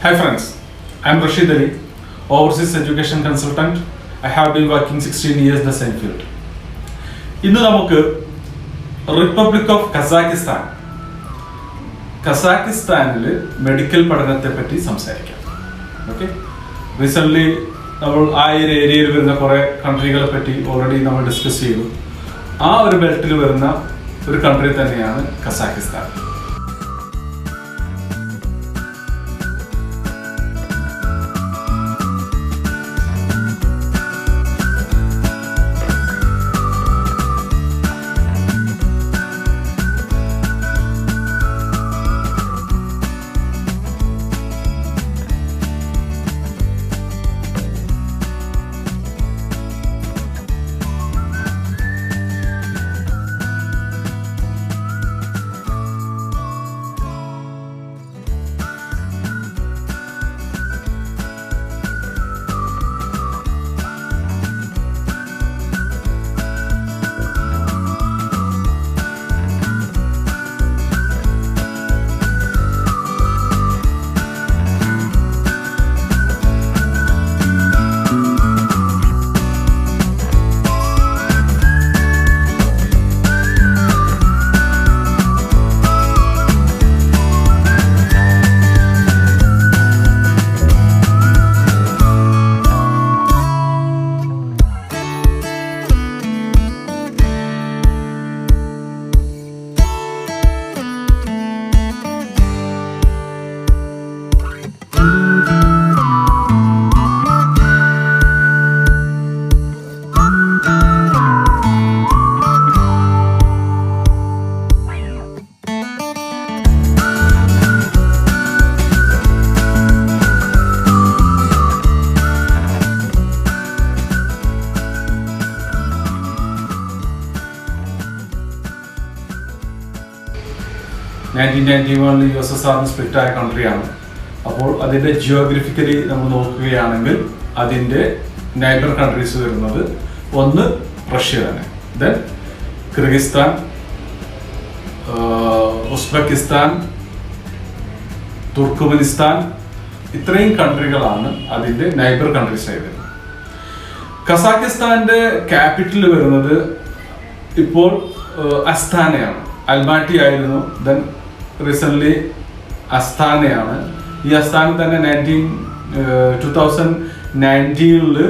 Hi friends, I am Rashid Ali, overseas education consultant. I have been working 16 years in the same field. ഇന്ന് നമുക്ക് republic of കസാക്കിസ്ഥാനിൽ medical പഠനത്തെ പറ്റി സംസാരിക്കാം. Okay, recently നമ്മൾ ആ ഒരു ഏരിയയിൽ വരുന്ന കുറേ കൺട്രികളെ പറ്റി ഓൾറെഡി നമ്മൾ ഡിസ്കസ് ചെയ്തു. ആ ഒരു ബെൽറ്റിൽ വരുന്ന ഒരു കൺട്രി തന്നെയാണ് കസാക്കിസ്ഥാൻ. USSR സ്പ്ലിറ്റ് ആയ കൺട്രിയാണ്. അപ്പോൾ അതിൻ്റെ ജിയോഗ്രഫിക്കലി നമ്മൾ നോക്കുകയാണെങ്കിൽ അതിൻ്റെ നൈബർ കൺട്രീസ് വരുന്നത് ഒന്ന് റഷ്യ തന്നെ, ദെൻ കിർഗിസ്ഥാൻ, ഉസ്ബെക്കിസ്ഥാൻ, തുർക്ക്മെനിസ്ഥാൻ, ഇത്രയും കൺട്രികളാണ് അതിൻ്റെ നൈബർ കൺട്രീസ് ആയി വരുന്നത്. കസാക്കിസ്ഥാൻ്റെ ക്യാപിറ്റൽ വരുന്നത് ഇപ്പോൾ അസ്താനയാണ്. അൽമാറ്റി ആയിരുന്നു, ദെൻ റീസെൻ്റ്ലി അസ്താനയാണ്. ഈ അസ്താന തന്നെ 2019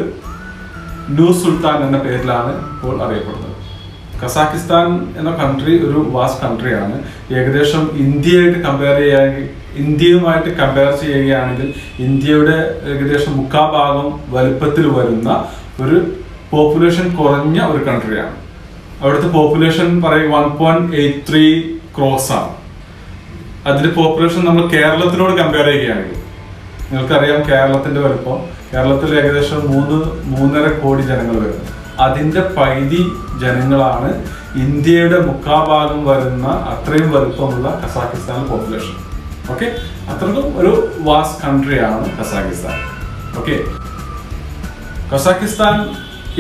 ന്യൂ സുൽത്താൻ എന്ന പേരിലാണ് ഇപ്പോൾ അറിയപ്പെടുന്നത്. കസാക്കിസ്ഥാൻ എന്ന കൺട്രി ഒരു വാസ്റ്റ് കൺട്രിയാണ്. ഏകദേശം ഇന്ത്യയുമായിട്ട് കമ്പയർ ചെയ്യുകയാണെങ്കിൽ ഇന്ത്യയുടെ ഏകദേശം 3/4 വലുപ്പത്തിൽ വരുന്ന ഒരു പോപ്പുലേഷൻ കുറഞ്ഞ ഒരു കൺട്രിയാണ്. അവിടുത്തെ പോപ്പുലേഷൻ പറയുക 1.83 crores ആണ്. അതിന്റെ പോപ്പുലേഷൻ നമ്മൾ കേരളത്തിനോട് കമ്പയർ ചെയ്യുകയാണെങ്കിൽ നിങ്ങൾക്കറിയാം കേരളത്തിന്റെ വലുപ്പം. കേരളത്തിൽ ഏകദേശം 3.5 കോടി ജനങ്ങൾ വരുന്നു. അതിന്റെ പകുതി ജനങ്ങളാണ് ഇന്ത്യയുടെ 3/4 വരുന്ന അത്രയും വലുപ്പമുള്ള കസാക്കിസ്ഥാൻ പോപ്പുലേഷൻ. ഓക്കെ, അത്രക്കും ഒരു വാസ്റ്റ് കൺട്രിയാണ് കസാക്കിസ്ഥാൻ. ഓക്കെ, കസാക്കിസ്ഥാൻ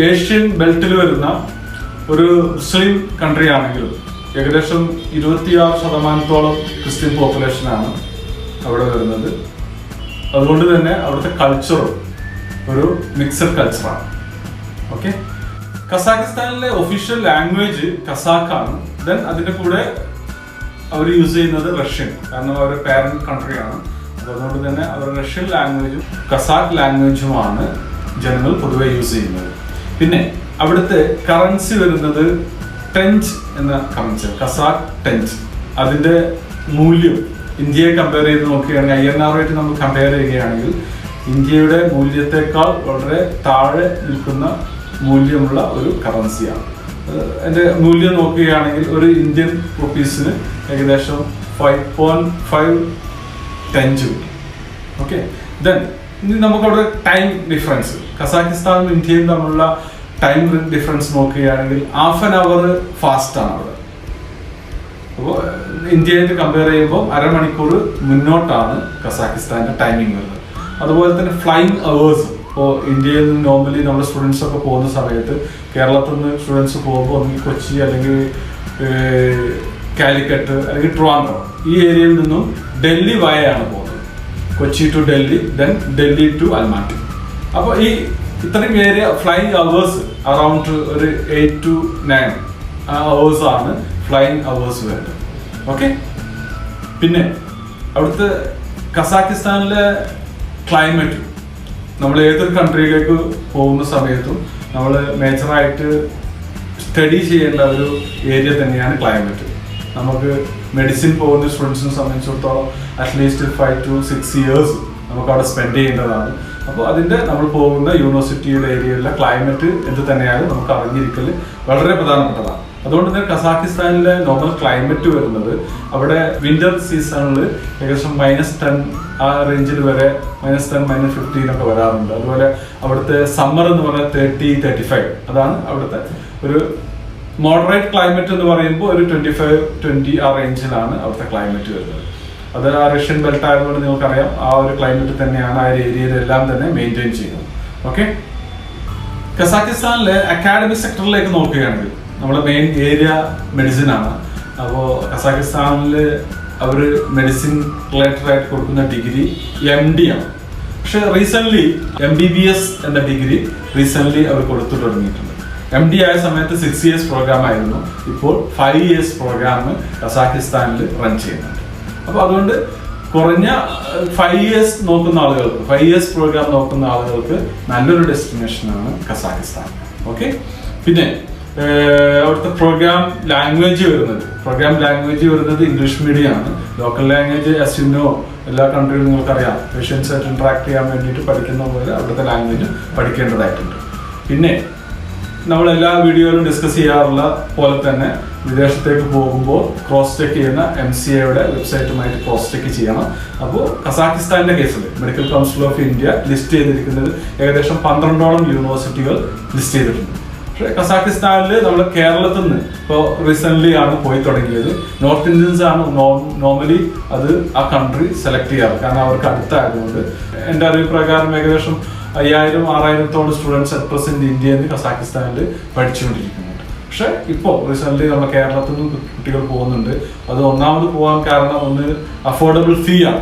ഏഷ്യൻ ബെൽറ്റിൽ വരുന്ന ഒരു മുസ്ലിം കൺട്രി ആണെങ്കിലും ഏകദേശം 26% ക്രിസ്ത്യൻ പോപ്പുലേഷനാണ് അവിടെ വരുന്നത്. അതുകൊണ്ട് തന്നെ അവിടുത്തെ കൾച്ചറും ഒരു മിക്സഡ് കൾച്ചറാണ്. ഓക്കെ, കസാക്കിസ്ഥാനിലെ ഒഫീഷ്യൽ ലാംഗ്വേജ് കസാക്കാണ്. ദെൻ അതിൻ്റെ കൂടെ അവർ യൂസ് ചെയ്യുന്നത് റഷ്യൻ, കാരണം അവരുടെ പാരന്റ് കൺട്രിയാണ്. അതുകൊണ്ട് തന്നെ അവരുടെ റഷ്യൻ ലാംഗ്വേജും കസാക്ക് ലാംഗ്വേജുമാണ് ജനങ്ങൾ പൊതുവെ യൂസ് ചെയ്യുന്നത്. പിന്നെ അവിടുത്തെ കറൻസി വരുന്നത് ടെഞ്ച് എന്ന കറൻസി, കസാക്ക് ടെഞ്ച്. അതിൻ്റെ മൂല്യം ഇന്ത്യയെ കമ്പയർ ചെയ്ത് നോക്കുകയാണെങ്കിൽ INR ആയിട്ട് നമ്മൾ കമ്പയർ ചെയ്യുകയാണെങ്കിൽ ഇന്ത്യയുടെ മൂല്യത്തെക്കാൾ വളരെ താഴെ നിൽക്കുന്ന മൂല്യമുള്ള ഒരു കറൻസിയാണ്. അതിൻ്റെ മൂല്യം നോക്കുകയാണെങ്കിൽ ഒരു ഇന്ത്യൻ റുപ്പീസിന് ഏകദേശം 5.5 ടെഞ്ച് കിട്ടും. ഓക്കെ, ദെൻ ഇനി നമുക്കവിടെ ടൈം ഡിഫറൻസ്, കസാക്കിസ്ഥാനും ഇന്ത്യയും തമ്മിലുള്ള ടൈം ഡിഫറൻസ് നോക്കുകയാണെങ്കിൽ 1/2 hour ഫാസ്റ്റാണ് അവിടെ. അപ്പോൾ ഇന്ത്യയായിട്ട് കമ്പയർ ചെയ്യുമ്പോൾ 1/2 മണിക്കൂർ മുന്നോട്ടാണ് കസാക്കിസ്ഥാൻ്റെ ടൈമിംഗ് വരുന്നത്. അതുപോലെ തന്നെ ഫ്ലൈയിങ് അവേഴ്സ്. ഇപ്പോൾ ഇന്ത്യയിൽ നിന്ന് നോർമലി നമ്മുടെ സ്റ്റുഡൻസ് ഒക്കെ പോകുന്ന സമയത്ത് കേരളത്തിൽ നിന്ന് സ്റ്റുഡൻസ് പോകുമ്പോൾ ഒന്നുകിൽ കൊച്ചി അല്ലെങ്കിൽ കാലിക്കറ്റ് അല്ലെങ്കിൽ ട്രിവാൻഡ്രം ഈ ഏരിയയിൽ നിന്നും ഡൽഹി വയാണ് പോകുന്നത്. Kochi to Delhi, then Delhi to Almaty. അപ്പോൾ ഈ ഇത്രയും ഏരിയ ഫ്ലൈയിങ് അവേഴ്സ് അറൗണ്ട് ഒരു 8 to 9 hours ആണ് ഫ്ലൈയിങ് അവേഴ്സ് വരുന്നത്. ഓക്കെ. പിന്നെ അവിടുത്തെ കസാക്കിസ്ഥാനിലെ ക്ലൈമറ്റ്, നമ്മൾ ഏതൊരു കൺട്രിയിലേക്ക് പോകുന്ന സമയത്തും നമ്മൾ മേജറായിട്ട് സ്റ്റഡി ചെയ്യേണ്ട ഒരു ഏരിയ തന്നെയാണ് ക്ലൈമറ്റ്. നമുക്ക് മെഡിസിൻ പോകുന്ന സ്റ്റുഡൻസിനെ സംബന്ധിച്ചിടത്തോളം അറ്റ്ലീസ്റ്റ് 5 to 6 years നമുക്ക് അവിടെ സ്പെൻഡ് ചെയ്യേണ്ടതാണ്. അപ്പോൾ അതിൻ്റെ നമ്മൾ പോകുന്ന യൂണിവേഴ്സിറ്റിയുടെ ഏരിയയിലെ ക്ലൈമറ്റ് എന്ത് തന്നെയായാലും നമുക്ക് അറിഞ്ഞിരിക്കൽ വളരെ പ്രധാനപ്പെട്ടതാണ്. അതുകൊണ്ട് തന്നെ കസാക്കിസ്ഥാനിലെ നോർമൽ ക്ലൈമറ്റ് വരുന്നത് അവിടെ വിന്റർ സീസണിൽ ഏകദേശം -10 ആ റേഞ്ചിൽ വരെ, -10, -15 ഒക്കെ വരാറുണ്ട്. അതുപോലെ അവിടുത്തെ സമ്മർ എന്ന് പറഞ്ഞാൽ 30-35, അതാണ് അവിടുത്തെ ഒരു മോഡറേറ്റ് ക്ലൈമറ്റ് എന്ന് പറയുമ്പോൾ ഒരു 25-20 ആ റേഞ്ചിലാണ് അവിടുത്തെ ക്ലൈമറ്റ് വരുന്നത്. അത് ആ റഷ്യൻ ബെൽറ്റ് ആയതുകൊണ്ട് നിങ്ങൾക്കറിയാം ആ ഒരു ക്ലൈമറ്റ് തന്നെയാണ് ആ ഒരു ഏരിയയിലെല്ലാം തന്നെ മെയിൻറ്റെയിൻ ചെയ്യുന്നത്. ഓക്കെ. കസാക്കിസ്ഥാനിലെ അക്കാഡമിക് സെക്ടറിലേക്ക് നോക്കുകയാണെങ്കിൽ നമ്മുടെ മെയിൻ ഏരിയ മെഡിസിൻ ആണ്. അപ്പോൾ കസാക്കിസ്ഥാനിൽ അവർ മെഡിസിൻ റിലേറ്റഡ് ആയിട്ട് കൊടുക്കുന്ന ഡിഗ്രി MD ആണ്. പക്ഷെ റീസെന്റ് MBBS എന്ന ഡിഗ്രി റീസെന്റ് അവർ കൊടുത്തു തുടങ്ങിയിട്ടുണ്ട്. MD ആയ സമയത്ത് 6 years പ്രോഗ്രാം ആയിരുന്നു, ഇപ്പോൾ 5 years പ്രോഗ്രാം കസാക്കിസ്ഥാനിൽ റൺ ചെയ്യുന്നുണ്ട്. അപ്പോൾ അതുകൊണ്ട് കുറഞ്ഞ 5 years നോക്കുന്ന ആളുകൾക്ക്, 5 years പ്രോഗ്രാം നോക്കുന്ന ആളുകൾക്ക് നല്ലൊരു ഡെസ്റ്റിനേഷനാണ് കസാക്കിസ്ഥാൻ. ഓക്കെ. പിന്നെ അവിടുത്തെ പ്രോഗ്രാം ലാംഗ്വേജ് വരുന്നത് ഇംഗ്ലീഷ് മീഡിയം ആണ്. Local language as you know എല്ലാ കൺട്രിയിലും നിങ്ങൾക്കറിയാം, പേഷ്യൻസായിട്ട് ഇന്ററാക്ട് ചെയ്യാൻ വേണ്ടിയിട്ട് പഠിക്കുന്ന പോലെ അവിടുത്തെ ലാംഗ്വേജ് പഠിക്കേണ്ടതായിട്ടുണ്ട്. പിന്നെ നമ്മളെല്ലാ വീഡിയോയിലും ഡിസ്കസ് ചെയ്യാറുള്ള പോലെ തന്നെ വിദേശത്തേക്ക് പോകുമ്പോൾ ക്രോസ് ചെക്ക് ചെയ്യുന്ന MCAയുടെ വെബ്സൈറ്റുമായിട്ട് ക്രോസ് ചെക്ക് ചെയ്യണം. അപ്പോൾ കസാക്കിസ്ഥാന്റെ കേസിൽ medical council of India list ചെയ്തിരിക്കുന്നത് ഏകദേശം 12ഓളം യൂണിവേഴ്സിറ്റികൾ ലിസ്റ്റ് ചെയ്തിട്ടുണ്ട്. പക്ഷേ കസാക്കിസ്ഥാനിൽ നമ്മൾ കേരളത്തിൽ നിന്ന് ഇപ്പോൾ റീസെന്റ് ആണ് പോയി തുടങ്ങിയത്. നോർത്ത് ഇന്ത്യൻസ് ആണ് നോർമലി അത് ആ കൺട്രി സെലക്ട് ചെയ്യാറ്, കാരണം അവർക്ക് അടുത്തായതുകൊണ്ട്. എൻ്റെ അറിവ് പ്രകാരം ഏകദേശം 5000-6000 സ്റ്റുഡൻസ് അറ്റ് പ്രസന്റ് ഇന്ത്യയിൽ നിന്ന് കസാക്കിസ്ഥാനിൽ പഠിച്ചുകൊണ്ടിരിക്കുന്നുണ്ട്. പക്ഷെ ഇപ്പോൾ റീസെന്റ് നമ്മുടെ കേരളത്തിൽ നിന്നും കുട്ടികൾ പോകുന്നുണ്ട്. അത് ഒന്നാമത് പോകാൻ കാരണം ഒന്ന് അഫോർഡബിൾ ഫീ ആണ്.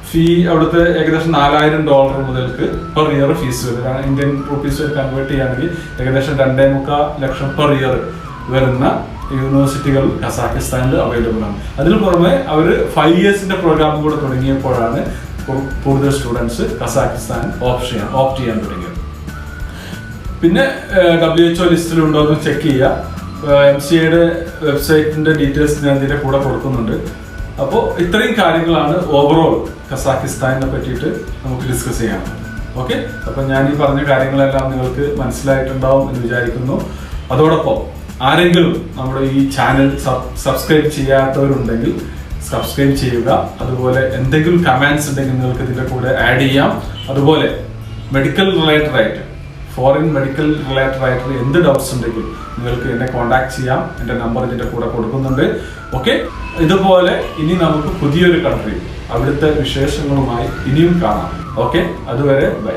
ഫീ അവിടുത്തെ ഏകദേശം $4000 മുതൽക്ക് പെർ ഇയർ ഫീസ് വരും. കാരണം ഇന്ത്യൻ റുപ്പീസ് കൺവേർട്ട് ചെയ്യുകയാണെങ്കിൽ ഏകദേശം 2.25 ലക്ഷം പെർ ഇയർ വരുന്ന യൂണിവേഴ്സിറ്റികൾ കസാക്കിസ്ഥാനിൽ അവൈലബിൾ ആണ്. അതിന് പുറമെ അവർ 5 years പ്രോഗ്രാം കൂടെ തുടങ്ങിയപ്പോഴാണ് കൂടുതൽ സ്റ്റുഡൻസ് കസാക്കിസ്ഥാൻ ഓപ്റ്റ് ചെയ്യാൻ തുടങ്ങിയത്. പിന്നെ WHO ലിസ്റ്റിലുണ്ടോ എന്ന് ചെക്ക് ചെയ്യുക. MCAയുടെ വെബ്സൈറ്റിന്റെ ഡീറ്റെയിൽസ് ഞാൻ ഇതിന്റെ കൂടെ കൊടുക്കുന്നുണ്ട്. അപ്പോൾ ഇത്രയും കാര്യങ്ങളാണ് ഓവറോൾ കസാക്കിസ്ഥാനെ പറ്റിയിട്ട് നമുക്ക് ഡിസ്കസ് ചെയ്യാം. ഓക്കെ. അപ്പം ഞാൻ ഈ പറഞ്ഞ കാര്യങ്ങളെല്ലാം നിങ്ങൾക്ക് മനസ്സിലായിട്ടുണ്ടാവും എന്ന് വിചാരിക്കുന്നു. അതോടൊപ്പം ആരെങ്കിലും നമ്മുടെ ഈ ചാനൽ സബ്സ്ക്രൈബ് ചെയ്യാത്തവരുണ്ടെങ്കിൽ സബ്സ്ക്രൈബ് ചെയ്യുക. അതുപോലെ എന്തെങ്കിലും കമന്റ്സ് ഉണ്ടെങ്കിൽ നിങ്ങൾക്ക് ഇതിൻ്റെ കൂടെ ആഡ് ചെയ്യാം. അതുപോലെ മെഡിക്കൽ റിലേറ്റഡ് ആയിട്ട്, ഫോറിൻ മെഡിക്കൽ റിലേറ്റഡ് ആയിട്ട് എന്ത് ഡൗട്ട്സ് ഉണ്ടെങ്കിൽ നിങ്ങൾക്ക് എന്നെ കോൺടാക്ട് ചെയ്യാം. എൻ്റെ നമ്പർ ഇതിൻ്റെ കൂടെ കൊടുക്കുന്നുണ്ട്. ഓക്കെ. ഇതുപോലെ ഇനി നമുക്ക് പുതിയൊരു കൺട്രി അവിടുത്തെ വിശേഷങ്ങളുമായി ഇനിയും കാണാം. ഓക്കെ. അതുവരെ ബൈ.